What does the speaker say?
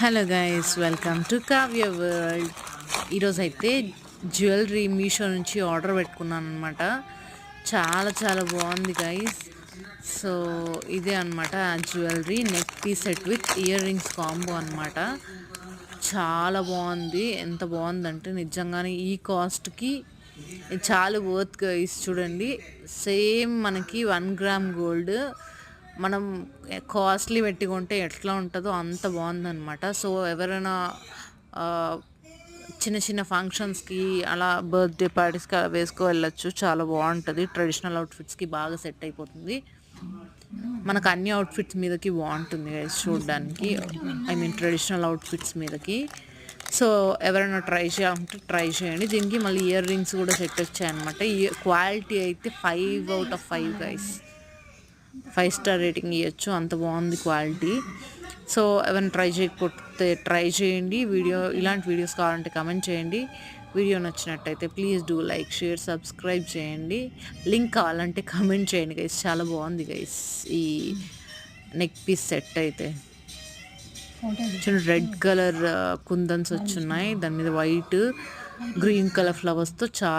Hello guys, welcome to Kavya world. ఈరోజు అయితే jewellery Meesho నుంచి ఆర్డర్ పెట్టుకున్నాను అనమాట. చాలా చాలా బాగుంది గైస్. సో ఇదే అనమాట ఆ jewellery, neck piece set with earrings combo అనమాట. చాలా బాగుంది. ఎంత బాగుందంటే నిజంగానే ఈ కాస్ట్కి చాలా వర్త్ గైస్. చూడండి, సేమ్ మనకి 1 గ్రామ్ గోల్డ్ మనం కాస్ట్లీ పెట్టుకుంటే ఎట్లా ఉంటుందో అంత బాగుందన్నమాట. సో ఎవరైనా చిన్న చిన్న ఫంక్షన్స్కి అలా బర్త్డే పార్టీస్కి అలా వేసుకో వెళ్ళచ్చు. చాలా బాగుంటుంది. ట్రెడిషనల్ అవుట్ఫిట్స్కి బాగా సెట్ అయిపోతుంది. మనకు అన్ని అవుట్ఫిట్స్ మీదకి బాగుంటుంది గైస్ చూడడానికి. ఐ మీన్ ట్రెడిషనల్ అవుట్ఫిట్స్ మీదకి. సో ఎవరైనా ట్రై చేయాలంటే ట్రై చేయండి. దీనికి మళ్ళీ ఇయర్ రింగ్స్ కూడా సెట్ వచ్చాయన్నమాట. ఈ క్వాలిటీ అయితే 5 out of 5 guys. 5 star rating ఇవ్వచ్చు, అంత బాగుంది క్వాలిటీ. సో ఎవరైనా ట్రై చేయకపోతే ట్రై చేయండి. ఇలాంటి వీడియోస్ కావాలంటే కమెంట్ చేయండి. వీడియో నచ్చినట్టయితే please do like, share, subscribe చేయండి. లింక్ కావాలంటే కమెంట్ చేయండి గైస్. చాలా బాగుంది గైస్ ఈ నెక్ పీస్ సెట్ అయితే. చూడండి, రెడ్ కలర్ కుందన్స్ వచ్చున్నాయి, దాని మీద వైట్ గ్రీన్ కలర్ ఫ్లవర్స్తో చాలా